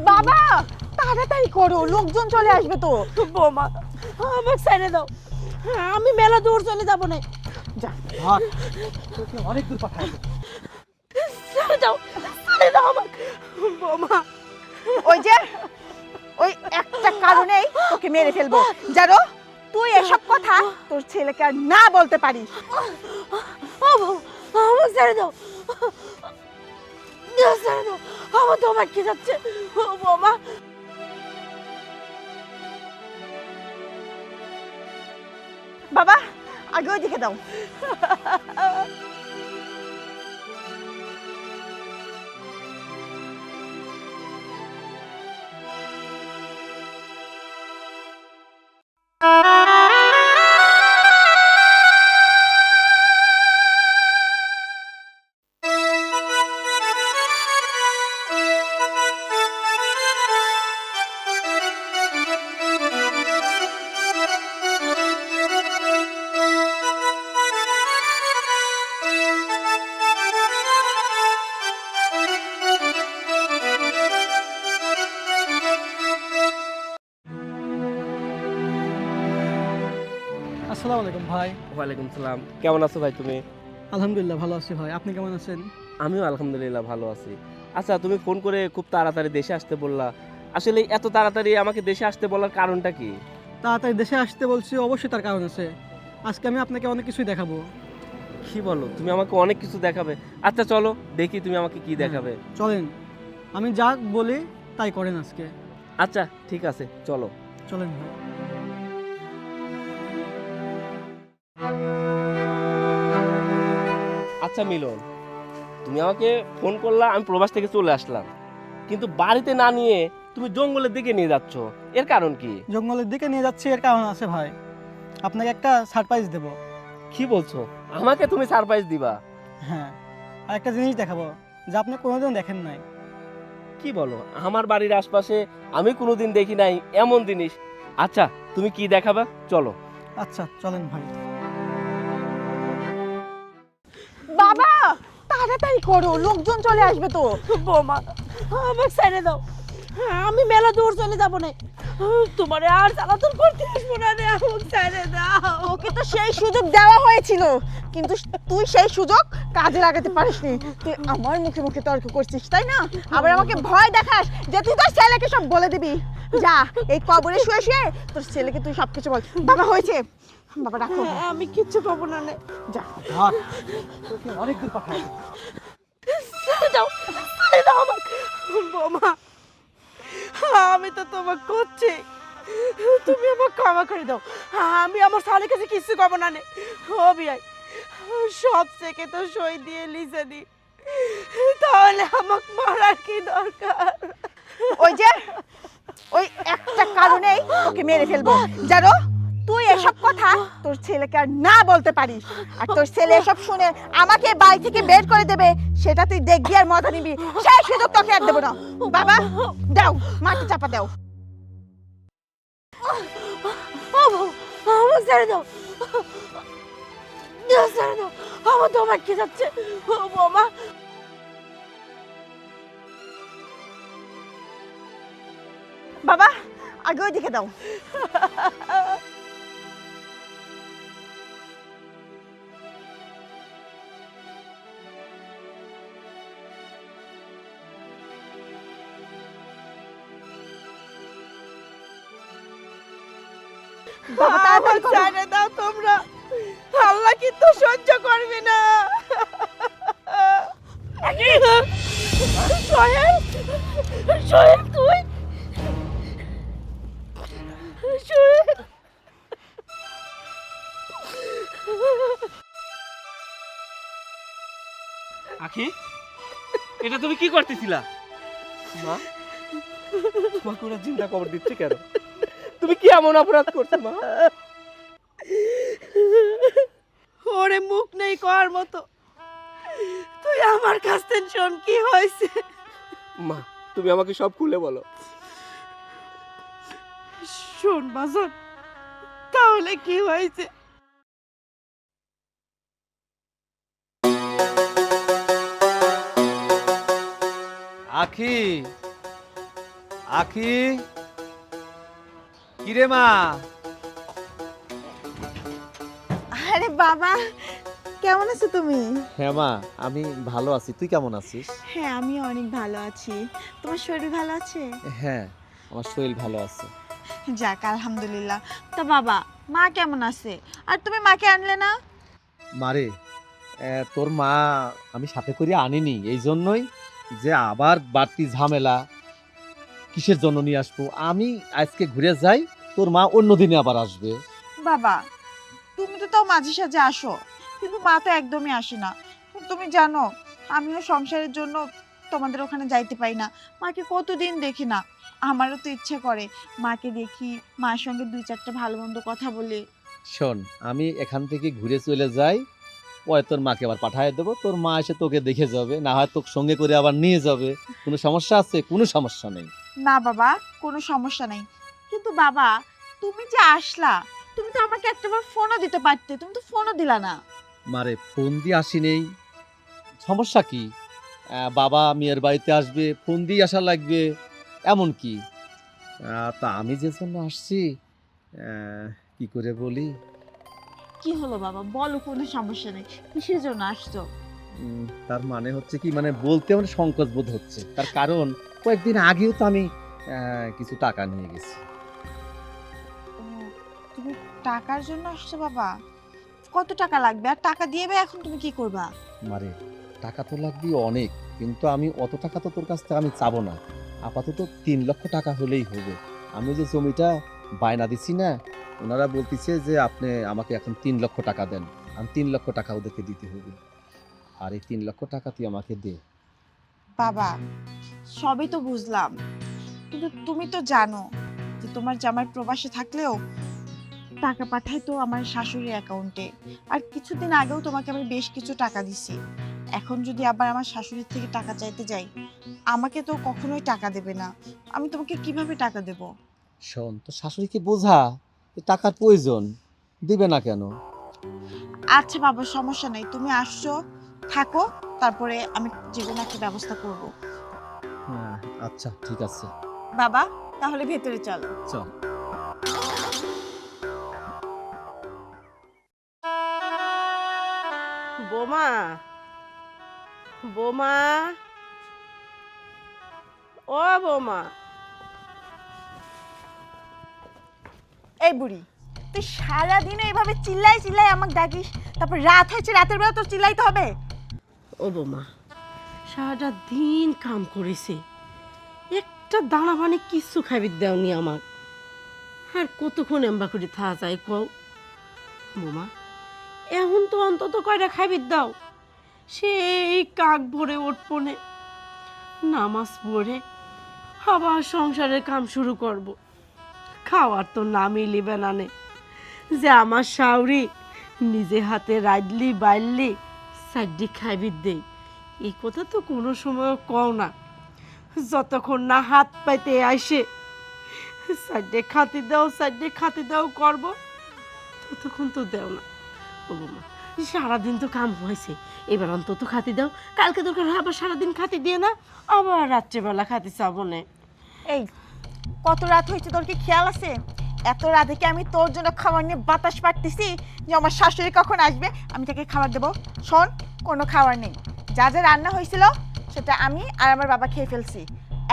বাবা তাড়াতাড়ি করো, লোকজন চলে আসবে তো। বৌমা আমাকে ছেড়ে দাও, আমি মেলা দূর চলে যাবো না। যা ধর, তোকে অনেক দূর পাঠাবো। ছেড়ে দাও, ছেড়ে দাও আমাকে বৌমা। ওই যে ওই একটা কারণেই তোকে মেরে ফেলবো, জানো তুই এসব কথা তোর ছেলেকে আর না বলতে পারিস। আমাকে ছেড়ে দাও, ছেড়ে দাও, আমার তো আমার কি যাচ্ছে বৌমা। বাবা আগে ওই দিকে দাও। আসসালামু আলাইকুম ভাই। ওয়ালাইকুম সালাম। কেমন আছো ভাই তুমি? আলহামদুলিল্লাহ ভালো আছি ভাই, আপনি কেমন আছেন? আমিও আলহামদুলিল্লাহ ভালো আছি। আচ্ছা, তুমি ফোন করে খুব তাড়াতাড়ি দেশে আসতে বললা, আসলে এত তাড়াতাড়ি আমাকে দেশে আসতে বলার কারণটা কি? তাড়াতাড়ি দেশে আসতে বলছি, অবশ্যই তার কারণ আছে। আজকে আমি আপনাকে অনেক কিছুই দেখাবো। কি বলো, তুমি আমাকে অনেক কিছু দেখাবে? আচ্ছা চলো দেখি তুমি আমাকে কি দেখাবে। চলেন, আমি যা বলি তাই করেন আজকে। আচ্ছা ঠিক আছে, চলো। চলেন ভাই। আচ্ছা মিলন, তুমি আমাকে ফোন করলা, আমি প্রবাস থেকে চলে আসলাম, কিন্তু বাড়িতে না নিয়ে তুমি জঙ্গলের দিকে নিয়ে যাচ্ছ, এর কারণ কি? জঙ্গলের দিকে নিয়ে যাচ্ছি, এর কারণ আছে ভাই। আপনাকে একটা সারপ্রাইজ দেব। কি বলছো, আমাকে তুমি সারপ্রাইজ দিবা? হ্যাঁ, আর একটা জিনিস দেখাবো যা আপনি কোনোদিন দেখেন নাই। কি বলো, আমার বাড়ির আশপাশে আমি কোনোদিন দেখি নাই এমন জিনিস। আচ্ছা তুমি কি দেখাবা, চলো। আচ্ছা চলেন ভাই। বাবা তাড়াতাড়ি করো, লোকজন চলে আসবে তো। বৌমা আমাকে ছেড়ে দাও, আমি মেলা দূর চলে যাবো না। তোমার আর জ্বালাতন করতে আসবো না রে, আমাকে ছেড়ে দাও। ওকে তো সেই সুযোগ দেওয়া হয়েছিল, কিন্তু তুই সেই সুযোগ কাজে লাগাতে পারিসনি। তুই আমার মুখে মুখে তর্ক করছিস তাই না, আবার আমাকে ভয় দেখাস যে তুই তোর ছেলেকে সব বলে দিবি। যা এই কবরে শুয়ে শুয়ে তোর ছেলেকে তুই সবকিছু বল। বাবা হয়েছে, বাবা রাখো। আমি কিচ্ছু পাবো না রে। যা ধর, তোকে অনেক দূর পাঠাবো। ছেড়ে দাও, ছেড়ে দাও আমাকে বৌমা। আমি তো তোমাকে করছি, তুমি আমাকে ক্ষমা করে দাও। আমি আমার শালের কাছে কিছু কব না নে। ও বিয়াই, সব থেকে তো সই দিয়ে লিজেনি, তাহলে আমাকে মারার কি দরকার? ওই যে ওই একটা কারণেই তোকে মেরে ফেলবো, জানো তুই এসব কথা তোর ছেলেকে আর না বলতে পারিস, আর তোর ছেলে এসব শুনে আমাকে বাড়ি থেকে বের করে দেবে, সেটা তুই দেখবি আর মজা নিবি। সেই সুযোগ তোকে আর দেবো না। বাবা দাও, মাটি চাপা দাও। আমার ছেড়ে দাও, ছেড়ে দাও, আমার তো আমার কি যাচ্ছে বৌমা। বাবা আগে ওই দিকে দাও। বাবা তাড়াতাড়ি করো। ছেড়ে দাও তোমরা, আল্লাহ কিন্তু সহ্য করবে না। সোহেল, সোহেল তুই, সোহেল। আখি, এটা তুমি কি করতেছিলা? মা, তোমাকে ওরা জিন্দা কবর দিচ্ছে কেন? তুমি কি এমন অপরাধ করছো মা? ওরে মুখ নেই কর মতো, তুই আমার কাছ থেকে শোন কি হয়েছে। মা তুমি আমাকে সব খুলে বলো। শোন বাজান, তাহলে কি হয়েছে? আখি, আখি, কিরে মা? আরে বাবা, কেমন আছো তুমি? হ্যাঁ মা, আমি ভালো আছি। তুই কেমন আছিস? হ্যাঁ, আমি অনেক ভালো আছি। তোমার শরীর ভালো আছে? হ্যাঁ, আমার শরীর ভালো আছে। যাক, আলহামদুলিল্লাহ। তা বাবা, মা কেমন আছে? আর তুমি মাকে আনলে না? মারে, তোর মা আমি সাথে করে আনিনি, এই জন্যই যে আবার বাড়তি ঝামেলা কিসের জন্য নিয়ে আসবো। আমি আজকে ঘুরে যাই, তোর মা অন্য দিনে আবার আসবে। বাবা, তুমি তো তাও মাঝে সাঝে আসো, কিন্তু মা তো একদমই আসে না। তুমি জানো, আমিও সংসারের জন্য তোমাদের ওখানে যাইতে পারি না। মাকে কতদিন দেখি না। আমারও তো ইচ্ছে করে মাকে দেখি, মার সঙ্গে 2-4টা ভালো মন্দ কথা বলি। শোন, আমি এখান থেকে ঘুরে চলে যাই, পরে তোর মাকে আবার পাঠিয়ে দেবো। তোর মা এসে তোকে দেখে যাবে, না হয় তোকে সঙ্গে করে আবার নিয়ে যাবে। কোনো সমস্যা আছে? কোনো সমস্যা নেই। না বাবা, কোনো সমস্যা নেই। কিন্তু বাবা, তুমি যে আসলা, তুমি তো আমাকে একটাবার ফোনও দিতে পারতে, তুমি তো ফোনও দিলা না। মারে, ফোন দিয়ে আসি নেই, সমস্যা কি? বাবা মেয়ের বাড়িতে আসবে, ফোন দিয়ে আসা লাগবে এমন কি? তা আমি যে জন্য আসছি, কি করে বলি? কি হলো বাবা, বলো, কোনো সমস্যা নেই। কিসের জন্য আসছো? তার মানে হচ্ছে কি, মানে বলতে আমার সংকোচ বোধ হচ্ছে। তার কারণ কয়েকদিন আগেও তো আমি কিছু টাকা নিয়ে গেছি। ও, তুমি টাকার জন্য আসছো বাবা? কত টাকা লাগবে? আর টাকা দিয়ে এখন তুমি কি করবা? মারে, টাকা তো লাগবে অনেক, কিন্তু আমি অত টাকা তো তোর কাছ থেকে আমি চাবো না। আপাতত 3 লক্ষ টাকা হলেই হবে। আমি যে জমিটা বায়না দিছি না, ওনারা বলতেছে যে আপনি আমাকে এখন 3 লক্ষ টাকা দেন। আমি 3 লক্ষ টাকা ওদেরকে দিতে হবে। আর এই 3 লক্ষ টাকা তুই আমাকে দে। বাবা, সবই তো বুঝলাম, কিন্তু তুমি তো জানো যে তোমার জামাই প্রবাসে থাকলেও টাকা পাঠায় তো আমার শাশুড়ির অ্যাকাউন্টে। আর কিছুদিন আগেও তোমাকে আমি বেশ কিছু টাকা দিছি। এখন যদি আবার আমার শাশুড়ির থেকে টাকা চাইতে যাই, আমাকে তো কখনোই টাকা দেবে না। আমি তোমাকে কিভাবে টাকা দেব? শোন, তো শাশুড়িকে বোঝা যে টাকার প্রয়োজন, দিবে না কেন? আচ্ছা বাবা, সমস্যা নেই, তুমি আসছো, থাকো, তারপরে আমি যে কোনো একটা ব্যবস্থা করব। হ্যাঁ, আচ্ছা ঠিক আছে, বাবা, তাহলে ভেতরে চলো। চল। বোমা, বোমা, ও বোমা। এই বুড়ি, তুই সারাদিন এইভাবে চিল্লাই চিল্লাই আমাকে ডাকিস, তারপর রাত হয়েছে, রাতের বেলা তোর চিল্লাইতে হবে? ও বোমা, সারাটা দিন কাম করেছে, একটা দানা মানে কিচ্ছু খাবি দেওনি আমার। আর কতক্ষণ এম্বা করে থাকা যায় কও? বোমা, এখন তো অন্তত কয়টা খাবি দাও। সেই কাক ভরে উঠপনে নামাজ পড়ে আবার সংসারের কাম শুরু করব। খাওয়ার তো নামই লিবে না নে, যে আমার শাউরি নিজে হাতে রাঁধলি বাইলি সাইডি খাইবি দেই, এই কথা তো কোনো সময় কও না। যতক্ষণ না হাত পাইতে আসে সাইডে খাতি দাও করব, ততক্ষণ তো দেও না। ও মা, সারাদিন তো কাম হয়েছে, এবার অন্তত খাতি দাও। কালকে দরকার হয় আবার সারাদিন খাতি দিয়ে না, আবার রাত্রেবেলা খাতি চাবো না। এই, কত রাত হয়েছে তোর কি খেয়াল আছে? এত রাতে কি আমি তোর জন্য খাবার নিয়ে বাতাস পাড়তেছি যে আমার শাশুড়ি কখন আসবে আমি তাকে খাবার দেবো? শোন, কোনো খাবার নেই। যা যা রান্না হয়েছিল সেটা আমি আর আমার বাবা খেয়ে ফেলছি।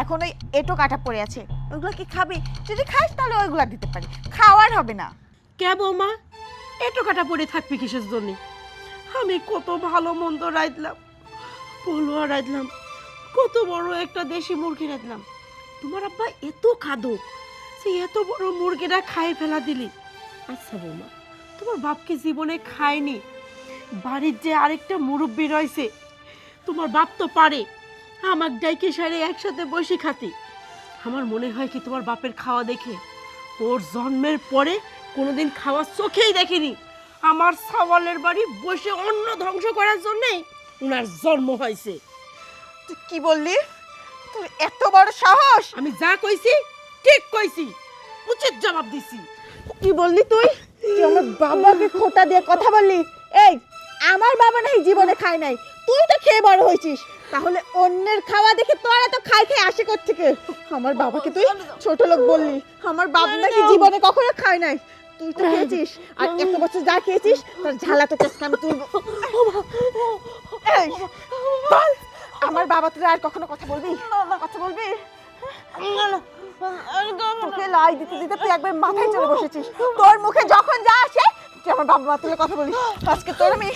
এখন ওই এঁটো কাটা পড়ে আছে, ওইগুলো কি খাবি? যদি খাস তাহলে ওইগুলো দিতে পারি, খাওয়ার হবে না। কে বৌমা, এটো কাটা পড়ে থাকবি কিসের জন্য? আমি কত ভালো মন্দ রাঁধলাম, পোলোয়া রাঁধলাম, কত বড় একটা দেশি মুরগি রাঁধলাম। তোমার আব্বা এত খাদো, সে এত বড় মুরগিটা খাই ফেলা দিলি। আচ্ছা বৌমা, তোমার বাপকে জীবনে খায়নি, বাড়ির যে আরেকটা মুরব্বি রয়েছে, তোমার বাপ তো পারে আমার ডাইকে সারে একসাথে বসে খাতি। আমার মনে হয় কি তোমার বাপের খাওয়া দেখে ওর জন্মের পরে কোনোদিন খাওয়া চোখেই দেখেনি। আমার সাওয়ালের বাড়ি বসে অন্ন ধ্বংস করার জন্যই ওনার জন্ম হয়েছে। তুই কি বললি? তোর এত বড় সাহস! আমি যা কইছি ঠিক কইছি, উচিত জবাব দিছি। কি বললি তুই? তুই আমার বাবাকে খোটা দিয়ে কথা বললি? এই, আমার বাবা নাই জীবনে খায় নাই, তুই তো খেয়ে বড় হয়েছিস, তাহলে অন্যের খাওয়া দেখে তোরা তো খাই খাই আসে কোত্থেকে? আমার বাবাকে তুই ছোট লোক বললি, আমার বাবা নাকি জীবনে কখনো খায় নাই। তুই তো খেয়েছিস, আর এত বছর যা খেয়েছিস তার ঝালা তো কেসকে আমি তুলবো। এই, বল, আমার বাবা তুই আর কখনো কথা বলবি? কথা বলবি? তোকে লাই দিতে দিতে তুই একবার মাথায় চড়ে বসেছিস। তোর মুখে যখন যা আসে তুই আমার বাবা মা তুলে কথা বলিস। আজকে তোর আমি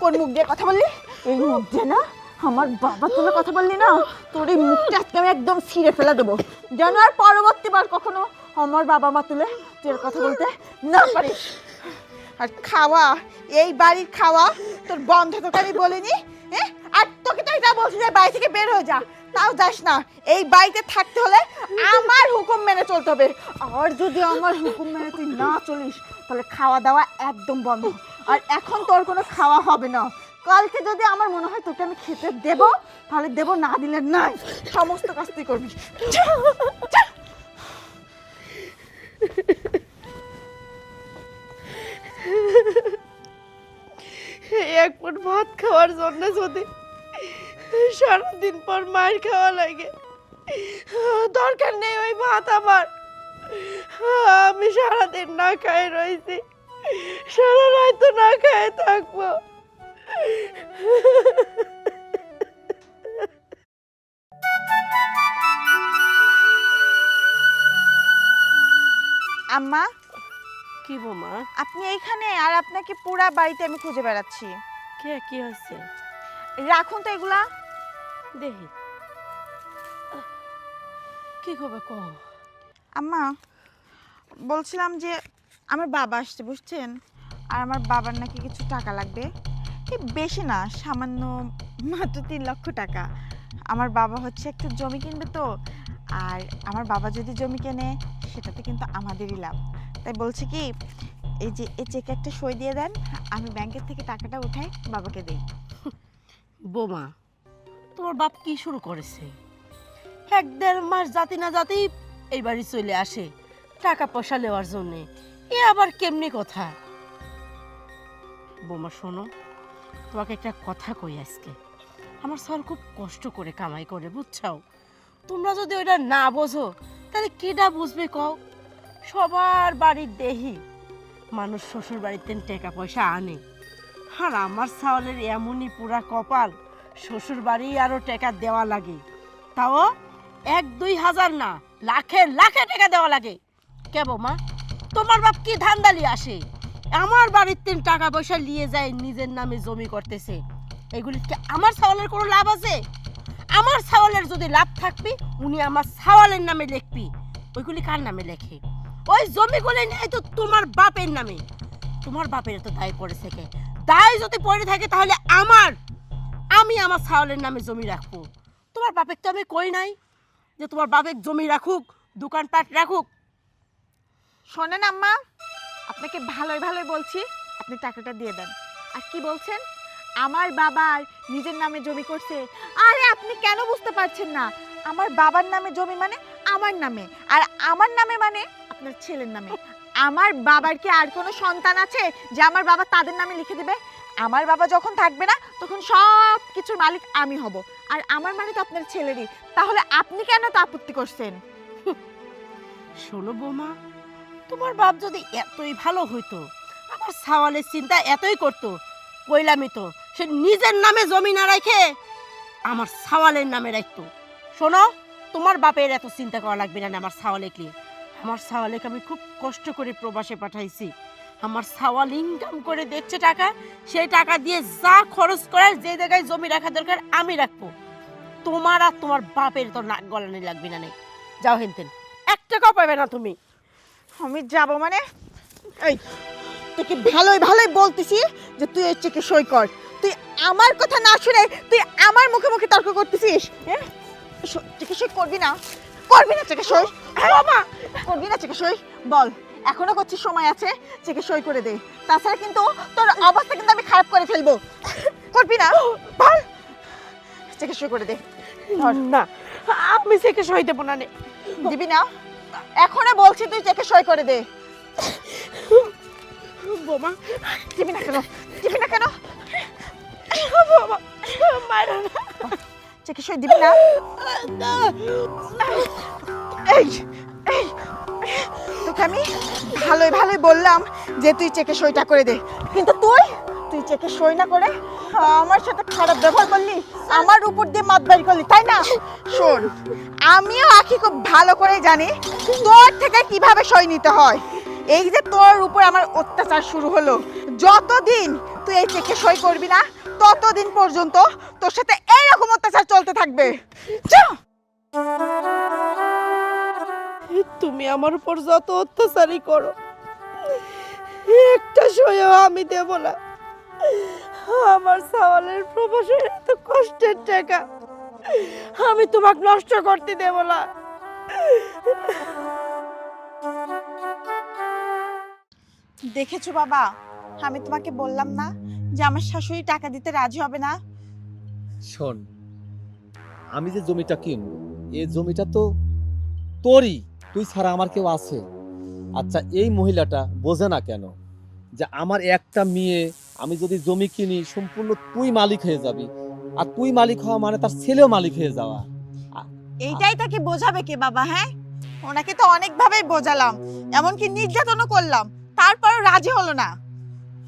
কোন মুখ দিয়ে কথা বললি? এই মুখ দিয়ে না, আমার বাবা তুলে কথা বললি না, তোর এই মুখটা আজকে আমি একদম ছিঁড়ে ফেলে দেবো, যেন আর পরবর্তীবার কখনো আমার বাবা মা তুলে তুই আর কথা বলতে না পারিস। আর খাওয়া, এই বাড়ির খাওয়া তোর বন্ধ তোকে আমি বলিনি, হ্যাঁ? আর তোকে তো এটা বলছি যে বাড়ি থেকে বের হয়ে যা, তাও যাস না। এই বাড়িতে থাকতে হলে আমার হুকুম মেনে চলতে হবে, আর যদি আমার হুকুম মেনে তুই না চলিস তাহলে খাওয়া দাওয়া একদম বন্ধ। আর এখন তোর কোনো খাওয়া হবে না। কালকে যদি আমার মনে হয় তোকে আমি খেতে দেব তাহলে দেব, না দিলে নাই। সমস্ত কাজ তুই করবি। এক মুঠ ভাত খাওয়ার জন্য যদি সারাদিন পর মার খাওয়া লাগে, দরকার নেই ওই ভাত আমার। আমি সারাদিন না খাই রয়েছি, সারা রাত তো না খাই থাকবো। আম্মা, কি বোমা? আপনি এইখানে? আর আপনাকে পুরা বাড়িতে আমি খুঁজে বেড়াচ্ছি। কে কি হয়েছে? রাখুন তো এগুলা। দেখি কি করবে ক। আম্মা, বলছিলাম যে আমার বাবা আসছে, বুঝছেন? আর আমার বাবার নাকি কিছু টাকা লাগবে। এই বেশি না, সামান্য মাত্র 3 লক্ষ টাকা। আমার বাবা হচ্ছে একটু জমি কিনবে তো, আর আমার বাবা যদি জমি কেনে সেটাতে কিন্তু আমাদেরই লাভ। তাই বলছে কি, এই যে এই চেকে একটা সই দিয়ে দেন, আমি ব্যাংকের থেকে টাকাটা উঠাই বাবাকে দেই। বোমা, তোমার বাপ কি শুরু করেছে? 1-1.5 মাস জাতি না জাতি এই বাড়ি চলে আসে টাকা পয়সা নেওয়ার জন্য। এ আবার কেমনি কথা? বোমা শোনো, তোমাকে একটা কথা কই আজকে। আমার স্যার খুব কষ্ট করে কামাই করে, বুঝছাও? তোমরা যদি ওইটা না বোঝো তাহলে কেডা বুঝবে কও? সবার বাড়ির দেহি মানুষ শ্বশুর বাড়িতে টাকা পয়সা আনে, আর আমার ছাওয়ালের এমনই পুরা কপাল, শ্বশুর বাড়ি আরো টাকা দেওয়া লাগে, তাও 1-2 হাজার না, লাখে লাখে টাকা দেওয়া লাগে। কে বৌমা, তোমার বাপ কি ধান্দালি আসে আমার বাড়িতে টাকা পয়সা নিয়ে যায় নিজের নামে জমি করতেছে? এগুলি কি আমার ছাওয়ালের কোনো লাভ আছে? আমার ছাওয়ালের যদি লাভ থাকবি উনি আমার ছাওয়ালের নামে লিখবি। ওইগুলি কার নামে লেখে? ওই জমিগুলি নেই তো তোমার বাপের নামে। তোমার বাপের তো দায় পড়েছে কে? দায় যদি পড়ে থাকে তাহলে আমি আমার ছাওয়ালের নামে জমি রাখবো। তোমার বাপের তো আমি কই নাই যে তোমার বাপের জমি রাখুক, দোকানপাট রাখুক। শোনেন আম্মা, আপনাকে ভালোই ভালোই বলছি, আপনি টাকাটা দিয়ে দেন। আর কি বলছেন আমার বাবার নিজের নামে জমি করছে? আরে আপনি কেন বুঝতে পারছেন না? আমার বাবার নামে জমি মানে আমার নামে, আর আমার নামে মানে আপনার ছেলের নামে। আমার বাবার কি আর কোনো সন্তান আছে যে আমার বাবা তাদের নামে লিখে দেবে? আমার বাবা যখন থাকবে না তখন সব কিছুর মালিক আমি হব, আর আমার মানে তো আপনার ছেলেরই। তাহলে আপনি কেন তো আপত্তি করছেন? শোনো বৌমা, তোমার বাপ যদি এতই ভালো হইতো, আমার ছাওয়ালের চিন্তা এতই করতো, কইলামই তো সে নিজের নামে জমি না রাখে আমার ছাওয়ালের নামে রাখতো। শোনো, তোমার বাপের এত চিন্তা করা লাগবে না আমার ছাওয়ালেকে নিয়ে। আমার ছাওয়ালেকে আমি খুব কষ্ট করে প্রবাসে পাঠাইছি। আমার ছাওয়াল ইনকাম করে দেখছে টাকা, সেই টাকা দিয়ে যা খরচ করার, যে জায়গায় জমি রাখা দরকার আমি রাখবো। তোমার আর তোমার বাপের তো নাক গলানি লাগবে না। নেই, যাও হেনতেন, 1 টাকাও পাবে না তুমি। আমি যাব মানে? এই, তোকে ভালোই ভালোই বলতেছি যে তুই এই চেকে সই কর। তুই আমার কথা না শুনে তুই আমার মুখে মুখে তর্ক করতেছিস, হ্যাঁ? চেকে সই করবি না? করবি না চেকে সই? বাবা, করবি না চেকে সই? বল, এখনো করছিস, সময় আছে, চেকে সই করে দে। তাছাড়া কিন্তু তোর অবস্থা কিন্তু আমি খারাপ করে ফেলবো। করবি না? বল, চেকে সই করে দে। না, আমি চেকে সই দেবো না। দিবি না? এখনো বলছি তুই চেকে সই করে দে। বোমা, দিবি না কেন? দিবি না কেন? বাবা মারো না। চেকে সই দিবি না? এই এই তোকে আমি ভালোই ভালোই বললাম যে তুই চেকে সইটা করে দে, কিন্তু তুই চেকে সই না করে আমার সাথে খারাপ ব্যবহার করলি, আমার উপর দিয়ে মাতবাড়ি করলি, তাই না? শোন, আমিও আখি খুব ভালো করে জানি তোর থেকে কিভাবে সই নিতে হয়। এই যে তোর উপর আমার অত্যাচার শুরু হলো, যতদিন তুই এই চেকে সই করবি না ততদিন পর্যন্ত তোর সাথে এইরকম অত্যাচার চলতে থাকবে। যা। তুমি আমার উপর যত অত্যাচারই করো, একটা সইও আমি দেব না। আমার সাওয়ালের প্রবাসের এত কষ্টের টাকা আমি তোমাকে নষ্ট করতে দেব না। দেখেছো বাবা, আমি তোমাকে বললাম না যে আমার শাশুড়ি টাকা দিতে রাজি হবে না? শোন, আমি যে জমিটা কিনবো এই জমিটা তো তোরই, তুই ছাড়া আমার কেউ আছে? আচ্ছা, এই মহিলাটা বোঝে না কেন যে আমার একটা মেয়ে, আমি যদি জমি কিনি সম্পূর্ণ তুই মালিক হয়ে যাবি, আর তুই মালিক হওয়া মানে তার ছেলেও মালিক হয়ে যাওয়া। এইটাই তাকে বোঝাবে কে বাবা? হ্যাঁ, ওনাকে তো অনেকভাবেই বোঝালাম, এমনকি নির্যাতনও করলাম, তারপরও রাজি হলো না।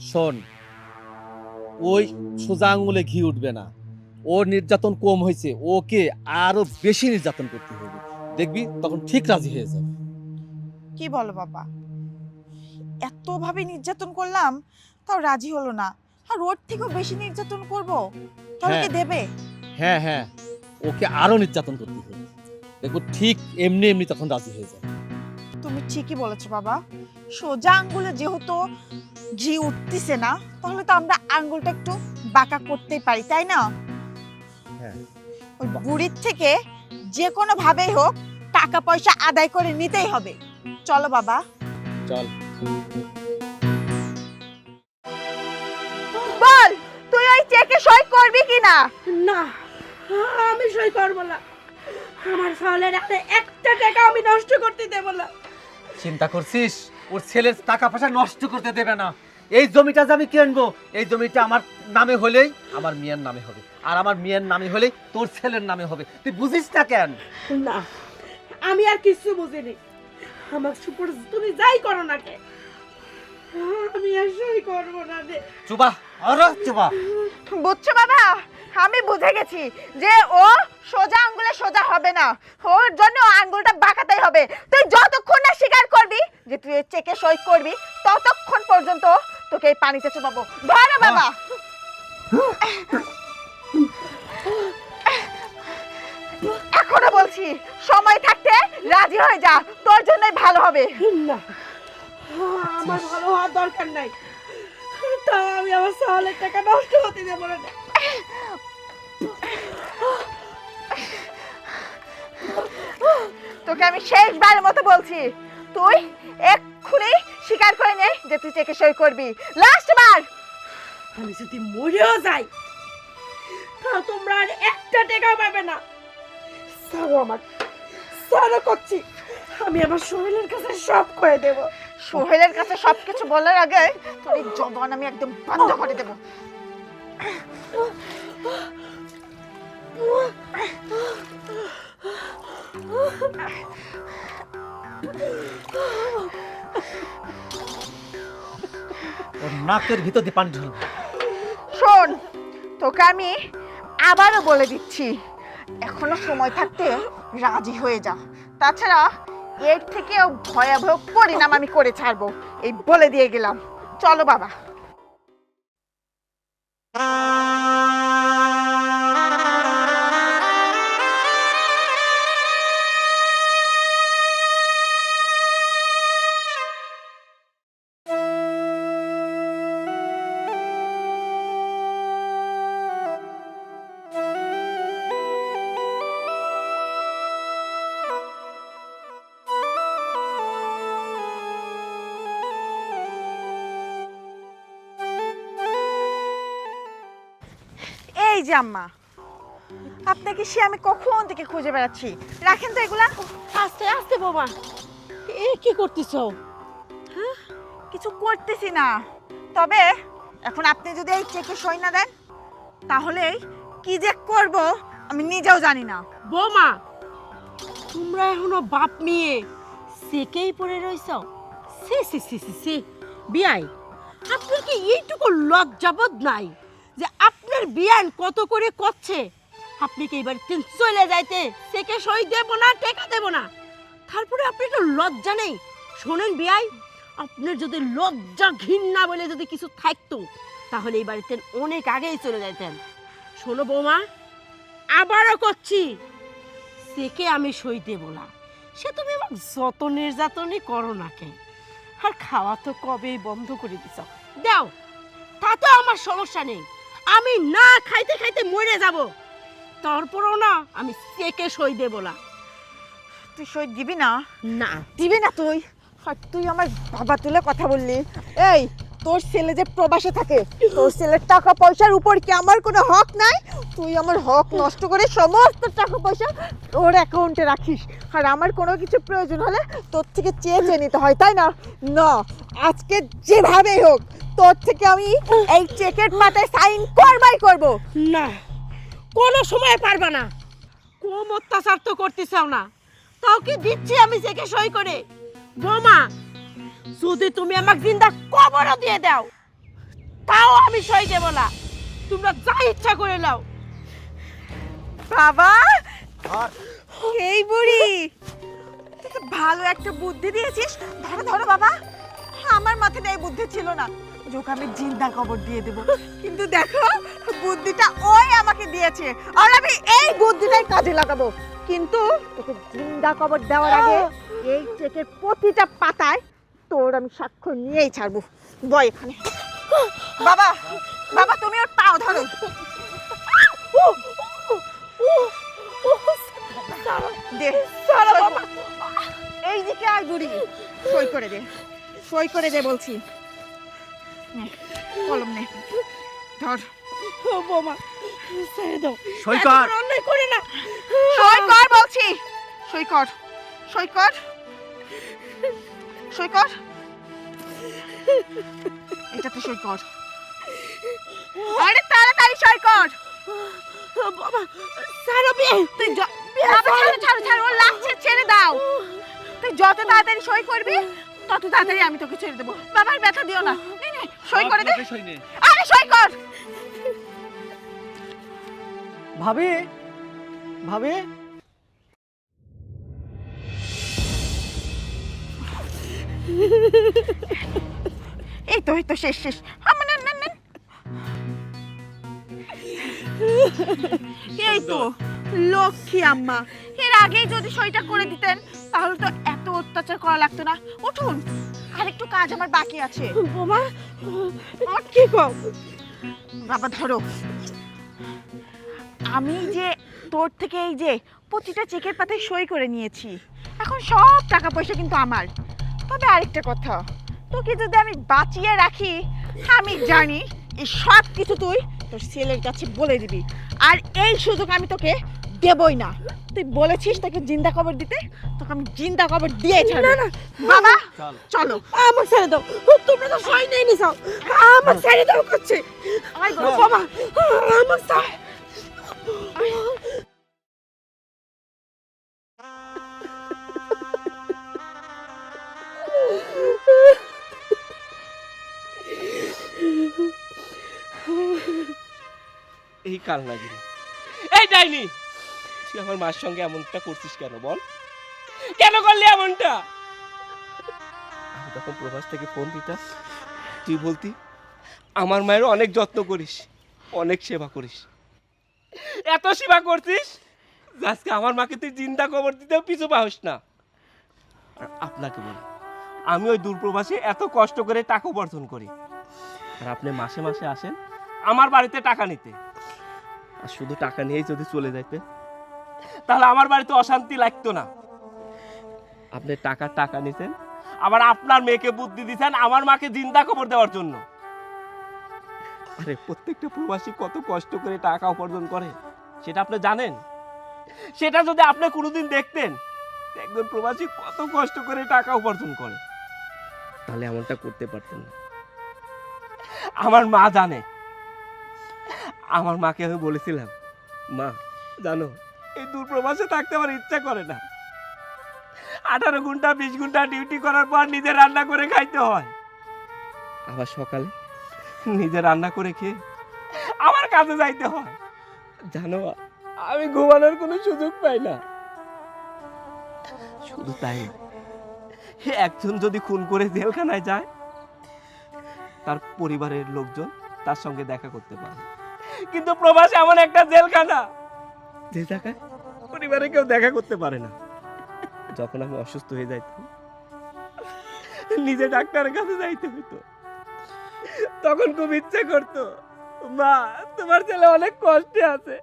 শোন, ওই সোজা আঙুলে ঘি উঠবে না, ওর নির্যাতন কম হয়েছে, ওকে আরো বেশি নির্যাতন করতে হবে, দেখবি তখন ঠিক রাজি হয়ে যাবে। কি বলো বাবা, এত ভাবে নির্যাতন করলাম তাও রাজি হলো না, আর ওর থেকেও বেশি নির্যাতন করব তাহলে কি হ্যাঁ। দেবে? হ্যাঁ হ্যাঁ, ওকে আরো নির্যাতন করতে হবে, দেখবো ঠিক এমনি এমনি তখন রাজি হয়ে যাবে। তুমি ঠিকই বলেছো বাবা, সোজা আঙ্গুলে যেহেতু ঘি উঠতেছে না, তাহলে তো আমরা আঙ্গুলটা একটু বাঁকা করতেই পারি, তাই না? হ্যাঁ। ওই বুড়ির থেকে যে কোনো ভাবেই হোক টাকা পয়সা আদায় করে নিতেই হবে। চলো বাবা। চল। বল, তুই ওই চেকে সই করবি কিনা? না, আমি সই করব না। আমার সাওয়ালের হাতে একটা টাকা আমি নষ্ট করতে দেব না। চিন্তা করছিস ওর ছেলের টাকা পয়সা নষ্ট করতে দেবে না? এই জমিটা যে আমি কিনবো, এই জমিটা আমার নামে হলেই আমার মেয়ের নামে হবে, আর আমার মেয়ের নামে হলেই তোর ছেলের নামে হবে। তুই বুঝিস না কেন? না, আমি আর কিছু বুঝিনি। আমার সুপুর তুমি যাই করো না কে, আমি আর সই করব না রে। চুবা, আরে চুবা। বুঝছো বাবা, আমি বুঝে গেছি যে ও সোজা আঙ্গুলে সোজা হবে না, ওর জন্য আঙ্গুলটা বাঁকাতেই হবে। তুই যতক্ষণ না স্বীকার করবি যে তুই এই চেকে সই করবি, ততক্ষণ পর্যন্ত তোকে এই পানিতে চুবাবো। ধরো বাবা। এখনো বলছি, সময় থাকতে রাজি হয়ে যা, তোর জন্যই ভালো হবে। না, আমার ভালো হওয়ার দরকার নাই, তাও আমি আমার সাওয়ালের টাকা নষ্ট হতে দেব না। তোকে আমি শেষবারের মতো বলছি, তুই এক্ষুনি স্বীকার করে নে যে তুই চেকে সই করবি। লাস্ট বার। আমি যদি মরেও যাই তাও তোমরা আর একটা টাকাও পাবে না। সারো আমার, সারো করছি। আমি আমার সোহেলের কাছে সব কয়ে দেব। সোহেলের কাছে সবকিছু বলার আগে তোর এই জবান আমি একদম বন্ধ করে দেব। ওর নাকের ভিতর দিয়ে পানি ঢালবো। শোন, তোকে আমি আবারও বলে দিচ্ছি, এখনো সময় থাকতে রাজি হয়ে যা, তাছাড়া এর থেকেও ভয়াবহ পরিণাম আমি করে ছাড়বো, এই বলে দিয়ে গেলাম। চলো বাবা। এই যে আম্মা, আপনাকে সে আমি কখন থেকে খুঁজে বেড়াচ্ছি, রাখেন তো এগুলা। আস্তে আস্তে বাবা, এ কি করতেছ? কিছু করতেছি না, তবে এখন আপনি যদি এই চেকে সই না দেন তাহলে কি যে করব আমি নিজেও জানি না। বৌমা, তোমরা এখনো বাপ মেয়ে সেকেই পড়ে রইছ। সি সি সি সি সি বিয়াই, আপনার কি এইটুকু লজ্জাবোধ নাই যে আপনার বিয়ান কত করে করছে? আপনি কি এবার চলে যাইতে সেকে সই দেব না, টেকা দেব না, তারপরে আপনি তো লজ্জা নেই? শোনেন বিয়াই, আপনার যদি লজ্জা ঘৃণা বলে যদি কিছু থাকতো তাহলে এই বাড়িতে অনেক আগেই চলে যাইতেন। শোনো বৌমা, আবারও করছি, সেকে আমি সই দেব না। সে তুমি আমার যত নির্যাতনই করো না কেন, আর খাওয়া তো কবেই বন্ধ করে দিছ। দাও, তাতে আমার সমস্যা নেই, আমি না খাইতে খাইতে মরে যাব, তারপরও না আমি সেকে সই দেব না। তুই সই দিবি না? না। দিবি না তুই? আর তুই আমার বাবা তুলে কথা বললি। এই, তোর ছেলে যে প্রবাসে থাকে, তোর ছেলের টাকা পয়সার উপর কি আমার কোনো হক নাই? তুই আমার হক নষ্ট করে সমস্ত টাকা পয়সা তোর অ্যাকাউন্টে রাখিস, আর আমার কোনো কিছু প্রয়োজন হলে তোর থেকে চেয়ে চেয়ে নিতে হয়, তাই না? না, আজকে যেভাবেই হোক তোর থেকে আমি এই চেকের পাতায় সাইন করবাই করব। না, কোনো সময় পারবা না। কম অত্যাচার তো করতে চাও না, তাও কি দিচ্ছি আমি সেকে সই করে। বোমা, যদি তুমি আমাকে জিন্দা কবরও দিয়ে দাও তাও আমি সই দেব না, তোমরা যা ইচ্ছা করে নাও। বাবা, এই বুড়ি, তুই তো ভালো একটা বুদ্ধি দিয়েছিস। ধরো ধরো বাবা, আমার মাথায় এই বুদ্ধি ছিল না যে ওকে আমি জিন্দা কবর দিয়ে দেব, কিন্তু দেখো বুদ্ধিটা ওই আমাকে দিয়েছে, আর আমি এই বুদ্ধিটাই কাজে লাগাবো। কিন্তু তোকে জিন্দা কবর দেওয়ার আগে এই চেকের প্রতিটা পাতায় তোর আমি স্বাক্ষর নিয়েই ছাড়বো। বয় এখানে। বাবা, বাবা তুমি ওর পাও ধরো। দে, সই কর। এই দিকে আয় বুড়ি, সই করে দে, সই করে দে বলছি। নে, কলম নে, ধর। ও বোমা, ছেড়ে দাও, সই কর। এত অন্যায় করে না। সই কর বলছি, সই কর, সই কর, সই কর, এটাতে সই কর। আরে তাড়াতাড়ি সই কর। বাবা, ছাড়ো বিয়ে। তুই বাবা ছাড়ো ছাড়ো ছাড়ো, ওর লাগছে, ছেড়ে দাও। তুই যত তাড়াতাড়ি সই করবি তত তাড়াতাড়ি আমি তোকে ছেড়ে দেবো। বাবার ব্যথা দিও না। নে নে, সই করে দে। সই নে। আরে সই কর। ভাবি, ভাবি, এই তো শেষ শেষ। আমার নেন নেন নেন। এই তো লক্ষ্মী আম্মা, এর আগেই যদি সইটা করে দিতেন তাহলে তো এত অত্যাচার করা লাগতো না। উঠুন, আরেকটু কাজ আমার বাকি আছে। বোমা, কি কও? বাবা ধরো, আমি যে তোর থেকে এই যে প্রতিটা চেকের পাতায় সই করে নিয়েছি, এখন সব টাকা পয়সা কিন্তু আমার। তবে আরেকটা কথা, তোকে যদি আমি বাঁচিয়ে রাখি, আমি জানি এই সব কিছু তুই তোর ছেলের কাছে বলে দিবি, আর এই সুযোগ আমি তোকে দেবই না। তুই বলেছিস তোকে জিন্দা কবর দিতে, তোকে আমি জিন্দা কবর দিয়ে ছাড়বো। না, বাবা চলো। আমাকে ছেড়ে দাও, তোমরা তো সই নেই নিছাও, আমাকে ছেড়ে দাও করছে। আয় গো, বাবা, আমাকে ছাড়। এই কাল নাগিনি, এই ডাইনি, তুই আমার মার সঙ্গে এমনটা করছিস কেন বল? কেন করলি এমনটা? আমি তখন প্রবাস থেকে ফোন দিতাম, তুই বলতি আমার মায়ের অনেক যত্ন করিস, অনেক সেবা করিস, এত সেবা করছিস যে আজকে আমার মাকে তুই জিন্দা কবর দিতেও পিছু পাস না। আর আপনাকে বলি, আমি ওই দূরপ্রবাসে এত কষ্ট করে টাকা উপার্জন করি, আর আপনি মাসে মাসে আসেন আমার বাড়িতে টাকা নিতে, আর শুধু টাকা নিয়েই যদি চলে যাইতে তাহলে আমার বাড়িতে অশান্তি লাগতো না। আপনি টাকা নিছেন, আবার আপনার মেয়েকে বুদ্ধি দিছেন আমার মাকে জিন্দা কবর দেওয়ার জন্য। আরে প্রত্যেকটা প্রবাসী কত কষ্ট করে টাকা উপার্জন করে সেটা আপনি জানেন? সেটা যদি আপনি কোনোদিন দেখতেন একজন প্রবাসী কত কষ্ট করে টাকা উপার্জন করে, তাহলে এমনটা করতে পারতেন না। আমার মা জানে আমার মাকে আমি বলেছিলাম, মা জানো এই দূর প্রবাসে থাকতে আমার ইচ্ছা করে না। 18 ঘন্টা 20 ঘন্টা ডিউটি করার পর নিজে রান্না করে খাইতে হয়, আবার সকালে নিজে রান্না করে খেয়ে আমার কাজে যাইতে হয়। জানো মা, আমি ঘুমানোর কোনো সুযোগ পাই না। শুধু তাই না, একজন যদি খুন করে জেলখানায় যায়, তার পরিবারের লোকজন তার সঙ্গে দেখা করতে পারে, কিন্তু প্রবাস এমন একটা জেলখানা যে জায়গায় পরিবারে কেউ দেখা করতে পারে না। যখন আমি অসুস্থ হয়ে যাইতাম, নিজে ডাক্তারের কাছে যাইতে হতো, তখন খুব ইচ্ছে করতো, মা তোমার ছেলে অনেক কষ্টে আছে,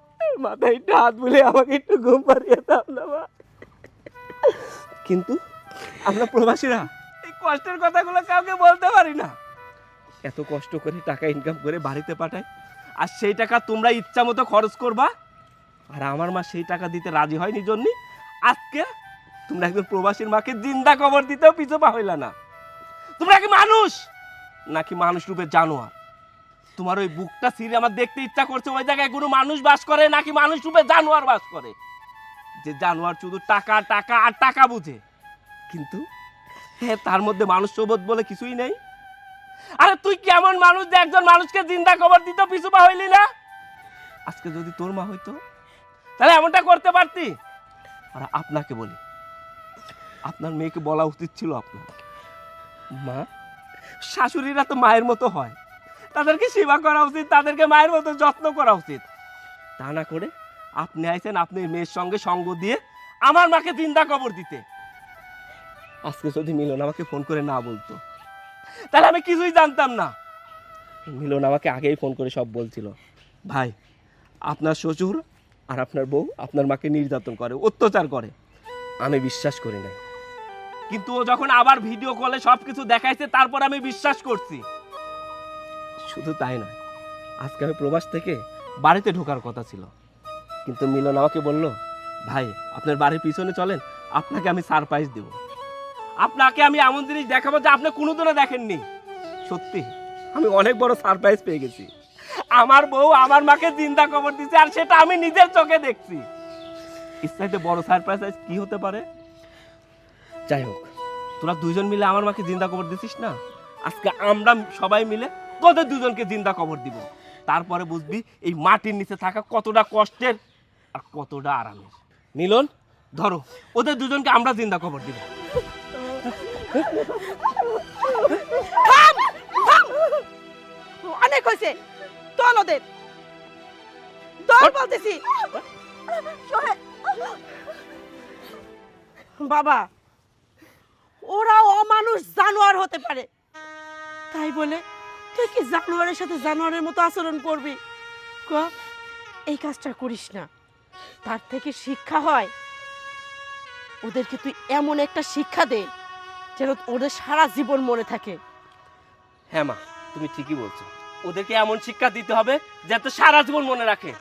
মাথায় একটু হাত বুলিয়ে আমাকে একটু ঘুম পাড়িয়ে দাও না মা। কিন্তু আমরা প্রবাসীরা এই কষ্টের কথাগুলো কাউকে বলতে পারি না। এত কষ্ট করে টাকা ইনকাম করে বাড়িতে পাঠাই, আর সেই টাকা তোমরা ইচ্ছা মতো খরচ করবা, আর আমার মা সেই টাকা দিতে রাজি হয়নি জন্য আজকে তোমরা একজন প্রবাসীর মাকে জিন্দা কবর দিতেও পিছু পা হইলা না। তোমরা কি মানুষ নাকি মানুষ রূপের জানোয়ার? তোমার ওই বুকটা ছিঁড়ে আমার দেখতে ইচ্ছা করছে ওই জায়গায় কোনো মানুষ বাস করে নাকি মানুষ রূপে জানোয়ার বাস করে, যে জানোয়ার শুধু টাকা টাকা আর টাকা বুঝে, কিন্তু হ্যাঁ তার মধ্যে মানুষ বোধ বলে কিছুই নেই। আরে তুই কেমন মানুষ যে একজন মানুষকে জিন্দা কবর দিতে পিছু পা হইলি না? আজকে যদি তোর মা হইতো তাহলে এমনটা করতে পারতি। আর আপনাকে বলি, আপনার মেয়েকে বলা উচিত ছিল আপনার, মা শাশুড়িরা তো মায়ের মতো হয়, তাদেরকে সেবা করা উচিত, তাদেরকে মায়ের মতো যত্ন করা উচিত। তা না করে আপনি আইছেন আপনি মেয়ের সঙ্গে সঙ্গ দিয়ে আমার মাকে জিন্দা কবর দিতে। আজকে যদি মিলন আমাকে ফোন করে না বলতো তাহলে আমি কিছুই জানতাম না। মিলন আমাকে আগেই ফোন করে সব বলছিল, ভাই আপনার শ্বশুর আর আপনার বউ আপনার মাকে নির্যাতন করে, অত্যাচার করে। আমি বিশ্বাস করি নাই, কিন্তু ও যখন আবার ভিডিও কলে সব কিছু দেখাইছে তারপর আমি বিশ্বাস করছি। শুধু তাই নয়, আজকে আমি প্রবাস থেকে বাড়িতে ঢোকার কথা ছিল, কিন্তু মিলন আমাকে বলল, ভাই আপনার বাড়ির পিছনে চলেন, আপনাকে আমি সারপ্রাইজ দেব, আপনাকে আমি এমন জিনিস দেখাবো যে আপনি কোনোদিনও দেখেননি। সত্যি আমি অনেক বড় সারপ্রাইজ পেয়ে গেছি। আমার বউ আমার মাকে জিন্দা কবর দিচ্ছে, আর সেটা আমি নিজের চোখে দেখছি। ইচ্ছাইতে বড় সারপ্রাইজ কি হতে পারে? যাই হোক, তোরা দুইজন মিলে আমার মাকে জিন্দা কবর দিছিস না, আজকে আমরা সবাই মিলে তোদের দুজনকে জিন্দা কবর দিব। তারপরে বুঝবি এই মাটির নিচে থাকা কতটা কষ্টের আর কতটা আরামের। মিলন ধরো, ওদের দুজনকে আমরা জিন্দা কবর দিব। অনেক হয়েছে, চল ওদের চল বলতেছি। বাবা, ওরা অমানুষ জানোয়ার হতে পারে, তাই বলে তুই কি জানোয়ারের সাথে জানোয়ারের মতো আচরণ করবি? ক, এই কাজটা করিস না। তার থেকে শিক্ষা হয়, ওদেরকে তুই এমন একটা শিক্ষা দে যেন ওদের সারা জীবন মনে থাকে। হ্যাঁ মা, তুমি ঠিকই বলছো, ওদেরকে এমন শিক্ষা দিতে হবে যাতে সারা জীবন মনে রাখে।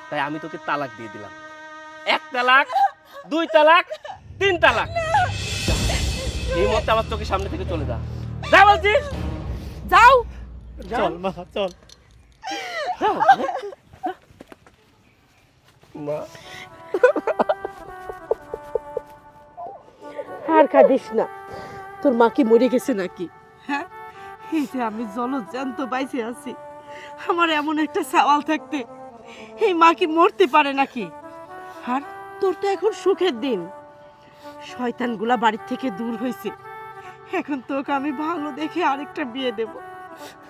তাই আমি তোকে তালাক দিয়ে দিলাম, 1 তালাক, 2 তালাক, 3 তালাক। এই মতে আমার তোকে সামনে থেকে চলে যা, যা বলছিস। যাও চল মা চল। যাও। মা আর কাঁদিস না, তোর মা কি মরে গেছে নাকি? হ্যাঁ, এই যে আমি জলজ্যান্ত বাইসে আছি, আমার এমন একটা সওয়াল থাকতে এই মা কি মরতে পারে নাকি? আর তোর তো এখন সুখের দিন, শয়তানগুলা বাড়ির থেকে দূর হয়েছে, এখন তোকে আমি ভালো দেখে আরেকটা বিয়ে দেব।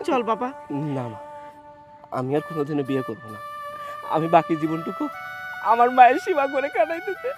চল বাবা। না মা, আমি আর কোনোদিনও বিয়ে করবো না। আমি বাকি জীবনটুকু আমার মায়ের সেবা করে কাটাইতেছে।